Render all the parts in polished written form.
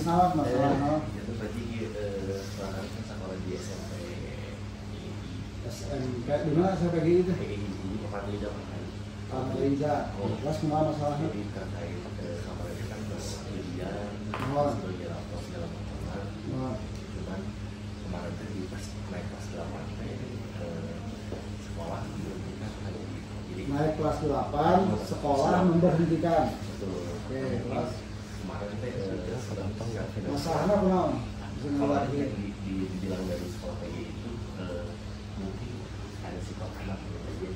masalah naon? Itu berarti sekarang kan sekolah di SMP. SMP di mana SMP gitu? Ini Pak Lidah kan. Liza. Kelas kemana masalahnya? Jadi terkait kemarin kan kelas ujian, sebagai laptop segala macam. Cuman kemarin tadi pas naik kelas 8 sekolah diberhentikan lagi. Jadi naik kelas 8 sekolah memberhentikan. Betul. Oke, kelas kemarin sedang masalahnya kenapa? Kalau dibilang dari sekolah PG itu mungkin ada sikap anak gitu aja.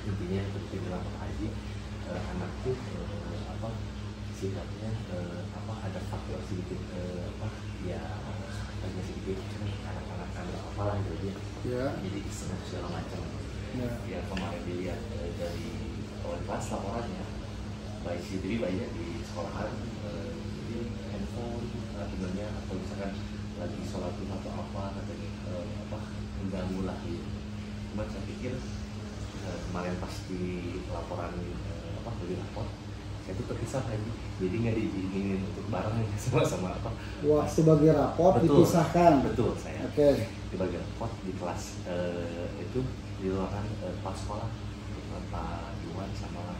Intinya seperti bilang Pak Haji, anak tuh sikapnya ada faktor sedikit ya agak sedikit anak-anak apalah gitu aja. Jadi iseng segala macam. Ya kemarin dilihat dari awal kelas laporannya baik sendiri banyak di sekolahan, jadi handphone sebenarnya atau misalkan lagi sholat atau apa katanya mengganggu lah gitu. Cuman saya pikir kemarin pas di laporan beli rapor saya tuh terpisah lagi, jadi nggak diizinin untuk bareng sama apa. Wah, sebagai rapor dipisahkan. Betul saya. Oke. Sebagai rapor di kelas itu di ruangan pas sekolah Pak Iwan sama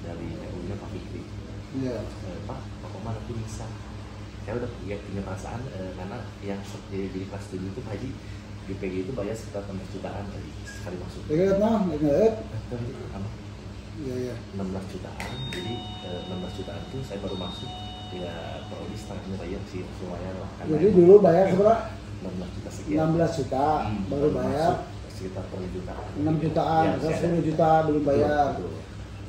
dari TU-nya Pak Fikri. Iya. Pak Komar aku bisa. Saya udah punya perasaan karena yang jadi kelas 7 itu Pak Haji di PG itu bayar sekitar 16 jutaan tadi sekali masuk. Ingat nah, ingat. Iya. 16 jutaan, jadi 16 jutaan itu saya baru masuk ya prodi setengahnya bayar sih lumayan lah. Jadi dulu bayar berapa? 16 juta sekian. 16 juta baru bayar. Sekitar 10 jutaan. 6 jutaan, ya, 10 juta belum bayar.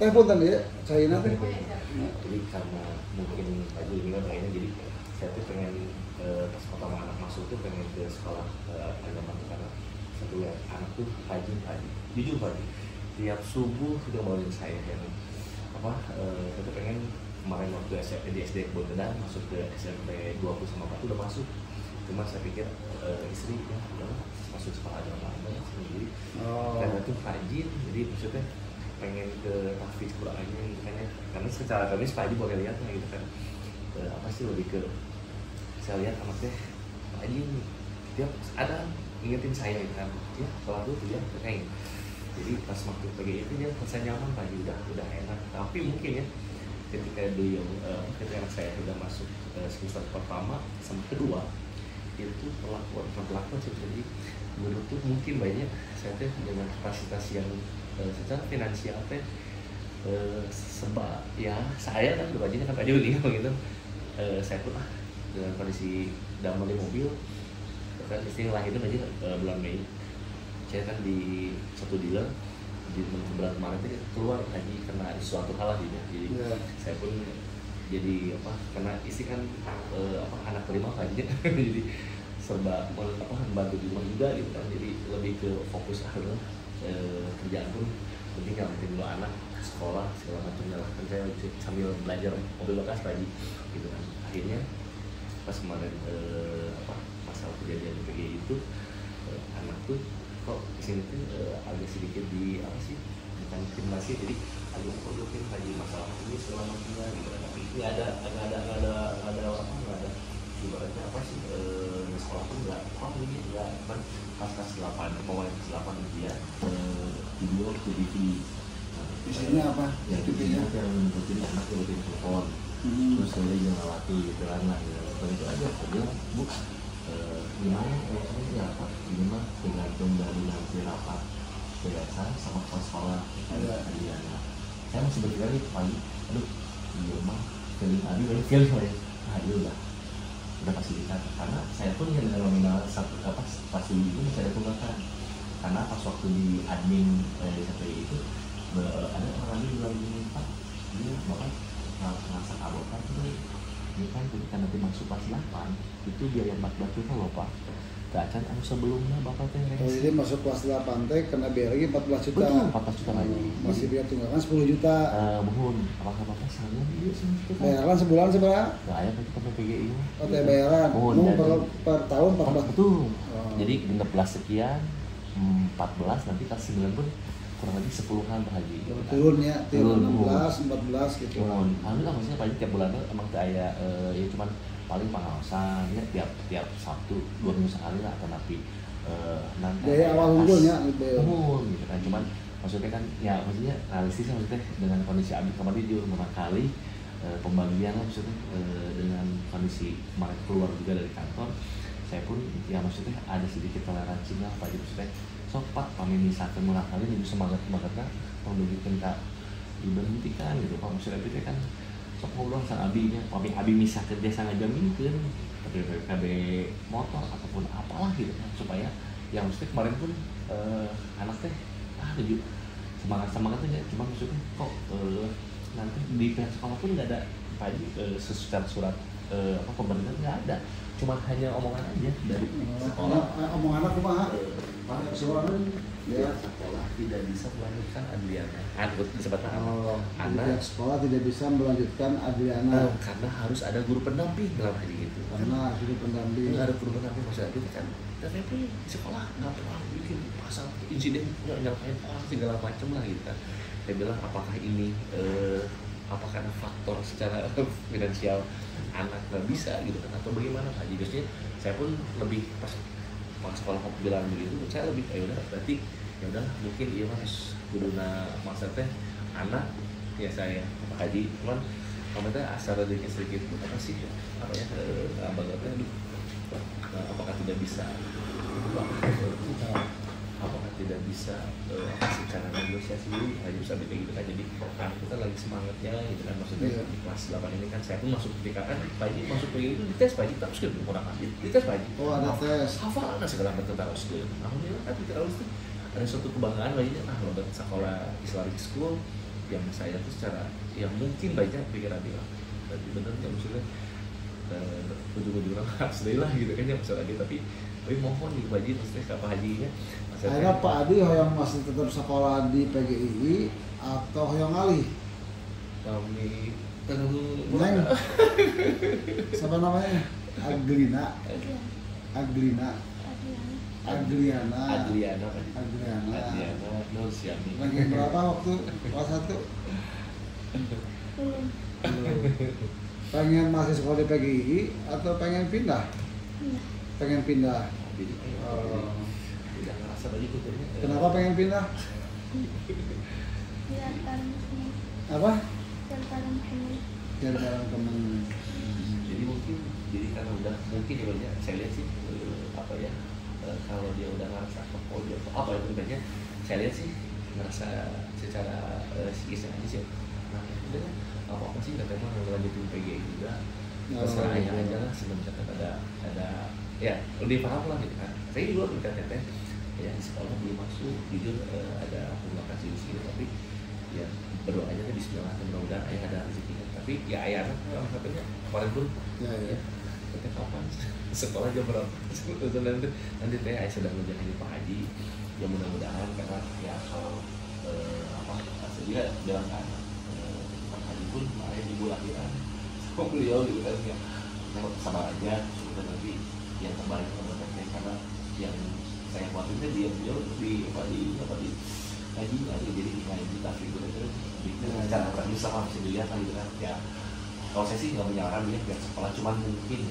Pun tadi ya, saya nanti. Jadi karena mungkin Pak Haji ini kan pengennya jadi saya tuh pengen pas pertama anak masuk tuh pengen ke sekolah agama tuh karena satu ya anak tuh rajin tadi jujur tadi tiap subuh sudah bangunin saya yang saya tuh pengen kemarin waktu SMP di SD Bondan masuk ke SMP 20 sama 4 udah masuk, cuma saya pikir istri ya udah masuk sekolah agama sendiri karena tuh rajin, jadi maksudnya pengen ke tahfiz Qurannya karena secara akademis Pak Haji boleh lihat lah gitu kan apa sih lebih ke saya lihat anaknya Pak Haji nih dia ada ingetin saya gitu kan ya sholat dulu dia kayak jadi pas waktu PG itu dia merasa nyaman Pak Haji udah enak, tapi mungkin ya ketika ketika anak saya udah masuk semester pertama sampai kedua itu perlakuan sih, jadi menurut tuh mungkin banyak saya tuh dengan kapasitas yang secara finansial teh sebab ya saya kan berbajinya kan Pak Juli gitu saya pun dengan kondisi dalam beli mobil kan istri lahirnya aja bulan Mei, saya kan di satu dealer di bulan kemarin itu keluar lagi karena ada suatu hal lagi jadi saya pun jadi karena istri kan anak kelima lagi jadi serba membantu di rumah juga gitu kan, jadi lebih ke fokus kerjaan pun penting nggak dulu anak sekolah segala macamnya lah kan, saya sambil belajar mobil bekas lagi gitu kan. Akhirnya pas kemarin masalah kejadian PG itu anak tuh kok kesini tuh agak sedikit di bukan kriminasi, jadi agak produktif lagi masalah ini segala macamnya gitu kan, tapi nggak ada ibaratnya di sekolah tuh nggak kan pas kelas 8 pokoknya kelas 8 dia video ke TV. Isinya apa? Ya TV-nya yang rutin anak yang rutin telepon, terus saya juga ngawati gitu kan lah, itu aja aku bilang bu gimana ya apa ini mah tergantung dari nanti rapat biasa sama kepala sekolah kalian. Saya masih berpikir nih pagi, aduh iya mah feeling abi banyak feeling ya, udah pasti bisa, karena saya pun yang dengan nominal satu pasti itu saya tunggakan, karena pas waktu di admin di SPI itu ada orang lagi bilang gini Pak, dia bapak ngerasa kabotan tuh ini kan ketika nanti masuk kelas 8 itu biaya 14 juta loh Pak, gak anu sebelumnya bapak teh jadi masuk kelas 8 teh kena biaya lagi 14 juta. Betul, 14 juta lagi masih biaya tunggakan 10 juta. Mohon apakah bapak sanggup dia segitu kan? Bayaran sebulan seberapa? Gak ada kan kita PGI mah. Oh teh bayaran per tahun 14. Betul. Jadi 16 sekian 14 nanti kelas 9 pun kurang lebih 10-an Pak Haji. Turun ya, turun 16, 14 gitu. Alhamdulillah maksudnya Pak Haji tiap bulan emang kayak ya cuman paling pengawasan ya tiap Sabtu 2 minggu sekali lah atau nanti nanti dari awal unggulnya gitu. Gitu kan, cuman maksudnya kan ya maksudnya realistis maksudnya dengan kondisi Abi kemarin juga kali pembagian lah maksudnya dengan kondisi kemarin keluar juga dari kantor, saya pun ya maksudnya ada sedikit toleransi lah Pak Haji maksudnya sopat kami misalkan murah kali lebih semangat kan membegitu kak diberhentikan gitu Pak maksudnya itu kan sok ngobrol sama abinya, abi misalkan dia sangat jaminkan KB motor ataupun apalah gitu kan supaya yang mesti kemarin pun anak teh lebih semangatnya cuma maksudnya kok nanti di pihak sekolah pun nggak ada Pak Haji secara surat pemberhentian nggak ada, cuma hanya omongan aja dari sekolah. Omongan apa kumaha? Sekolah ya sekolah tidak bisa melanjutkan Adriana. Anak sekolah tidak bisa melanjutkan Adriana karena harus ada guru pendamping dalam hal itu. Karena guru pendamping. Nggak ada guru pendamping maksudnya itu kan. Dan pun di sekolah nggak pernah bikin pasal insiden nyalahin orang segala macam lah gitu kan. Saya bilang apakah ini apakah faktor secara finansial anak nggak bisa gitu kan atau bagaimana Pak Haji? Biasanya saya pun lebih pas sekolah bilang begitu, saya lebih ya udah berarti ya udah mungkin iya mas guduna maksudnya anak ya saya Pak Haji cuman komentar asal sedikit apa sih apa ya abangnya aduh apakah tidak bisa apakah tidak bisa secara negosiasi hanya bisa kayak gitu kan, jadi anak kita lagi semangatnya gitu kan maksudnya di kelas 8 ini kan saya pun masuk ketika kan Pak Haji masuk ke itu di tes Pak Haji terus kan kurang ambil di tes Pak Haji ada tes hafalan segala macam tentang Rasul. Alhamdulillah kan kita itu ada suatu kebanggaan bayinya lomba sekolah Islamic School yang saya tuh secara yang mungkin banyak pikiran bilang tapi bener nggak maksudnya ujung-ujungnya alhamdulillah gitu kan ya masalah lagi tapi mohon nih Pak Haji maksudnya Pak Hajinya akhirnya Pak Adi yang masih tetap sekolah di PGI atau yang ngalih kami Neng siapa namanya Agliana Nur Siami lagi berapa waktu kelas 1 pengen masih sekolah di PGI atau pengen pindah? Pengen pindah. Udah ngerasa bagi kutunya. Kenapa pengen pindah? Apa? Biar bareng temen. Jadi mungkin karena udah mungkin ya banyak saya lihat sih apa ya kalau dia udah ngerasa dia apa ya sebenarnya saya lihat sih ngerasa secara psikis aja sih. Nah udah apa sih nggak mau ngelanjutin PGI juga. Terserah aja lah sebenarnya ada ya lebih paham lah gitu kan. Saya juga berkata ya di sekolah belum masuk jujur ada pembelajaran di sini tapi ya berdoa aja kan bismillah mudah-mudahan ayah ada rezekinya tapi ya ayah anak orang satunya kemarin pun ya kita kapan sekolah jam berapa nanti teh ayah sedang menjadi Pak Haji ya mudah-mudahan karena ya kalau apa dia bilang kan Pak Haji pun ayah di lahiran sama beliau gitu kan ya sabar aja dan nanti yang terbaik untuk karena yang saya khawatirnya dia beliau di ngaji jadi ngaji tapi gitu cara praktis sama bisa dilihat kan gitu kan ya kalau saya sih nggak menyalahkan dia pihak sekolah cuman mungkin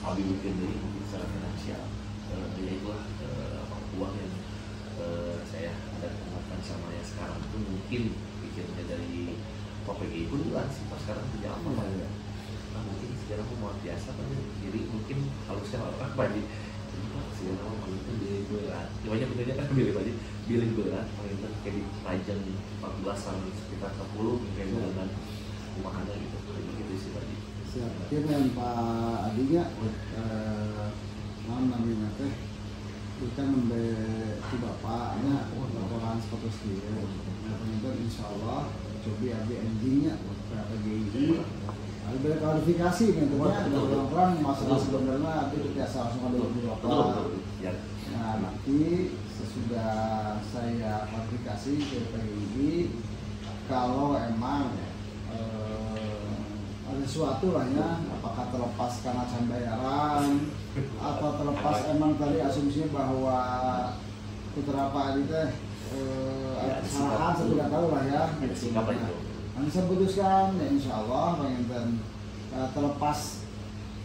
Abi mungkin dari mungkin secara finansial ya itulah uang yang saya ada temukan sama yang sekarang itu mungkin pikirnya dari PGI pun juga sih pas sekarang tidak apa ya mungkin sejarah mau biasa kan jadi mungkin harusnya orang bagi sejarah mau itu di berat gimana benarnya kan pilih berat paling kayak di Rajang 14 sampai sekitar 10 kayak dengan rumahannya gitu gitu sih tadi siapin yang Pak Adinya namanya teh kita membeli si bapaknya laporan status dia kemudian insya Allah coba abi endingnya berapa GI ada banyak klarifikasi tentunya orang-orang masalah sebenarnya itu biasa langsung ada di bapak nah nanti sesudah saya klarifikasi ke PGI kalau emang ada sesuatu lah ya apakah terlepas karena can bayaran atau terlepas emang tadi asumsinya bahwa putra Pak Adi teh perasaan saya tidak tahu lah ya. Sikap apa itu? Nanti saya putuskan ya insya Allah pengen terlepas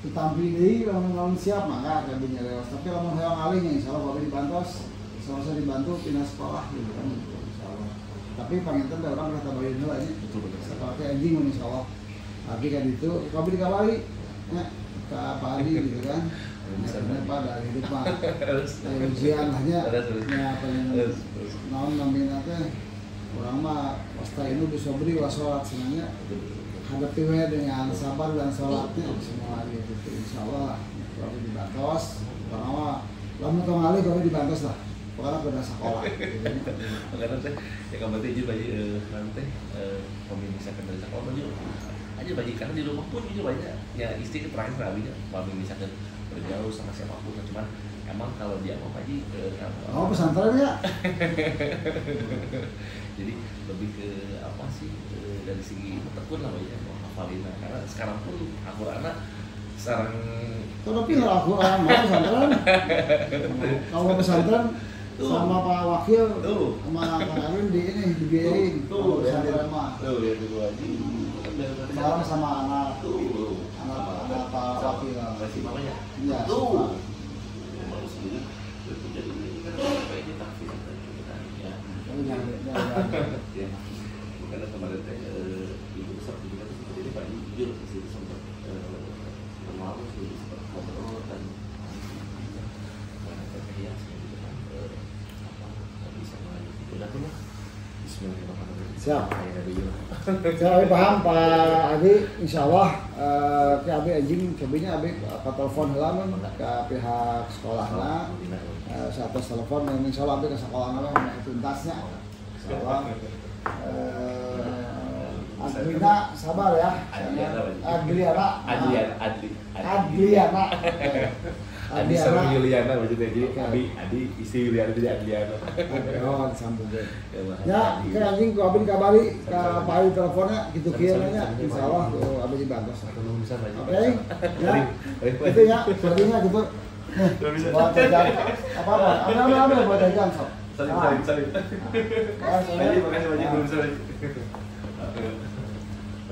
ditampili lamun siap maka kabinnya lewat. Tapi lamun hayang alihnya insya Allah kalau dibantos, insya saya dibantu pindah sekolah gitu kan insya Allah. Tapi pengen orang udah tabarin dulu aja. Seperti anjing insya Allah. Tapi kan itu kalau dikawali ya ke Pak Adi gitu kan. Kenapa dari depan ujian lahnya ya pengen naon namanya teh orang mah pasta ini bisa beri sholat sebenarnya hadapi dengan sabar dan sholatnya semua gitu insyaallah kalau dibantos orang mah lama kali kalau dibantos lah pokoknya pada sekolah karena teh ya kamu teh aja bagi nanti misalkan dari sekolah baju aja bagi karena di rumah pun juga banyak ya istri terakhir rabinya kalau misalkan berjauh sama siapapun cuman emang kalau dia mau haji pesantren ya jadi lebih ke apa sih dari segi tekun lah banyak mau hafalin karena sekarang pun aku anak sekarang tapi kalau aku mau pesantren kalau pesantren sama Pak Wakil sama Kang Arwin di ini dibiayain pesantren mah ya itu haji bareng sama anak Pak Wakil masih mamanya iya tuh bagus juga jadi kayaknya takfir ya ya karena kemarin teh ibu sertifikat seperti ini Pak jujur sih sempat kenal sih sempat ngobrol dan mana teh ya gitu kan apa bisa melanjutkan udah tuh lah Bismillahirrahmanirrahim siap saya paham Pak Adi insya Allah ke Abi anjing cabenya Abi ke telepon halaman ke pihak sekolahnya saya atas telepon dan insya Allah Abi ke sekolahnya mengenai tuntasnya insya Allah Adliana sabar ya Adliana Adi sama Yuliana maksudnya jadi Adi istri Yuliana jadi Adliana. Oh disambung deh. Ya, kan anjing ku abin kabari ke Pak Ayu teleponnya gitu kiranya insyaallah tuh abin dibantu. Bisa aja. Oke. Ya. Itu ya, sepertinya gitu. Buat jajan apa-apa. Ambil buat jajan sok. Salim. Makasih banyak belum bisa.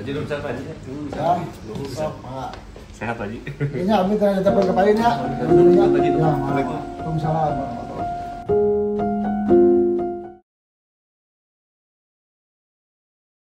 Haji belum bisa Haji. Sok, Pak. Sehat Haji. Ini abin tanya telepon ke Pak Ayu ya. Waalaikumsalam.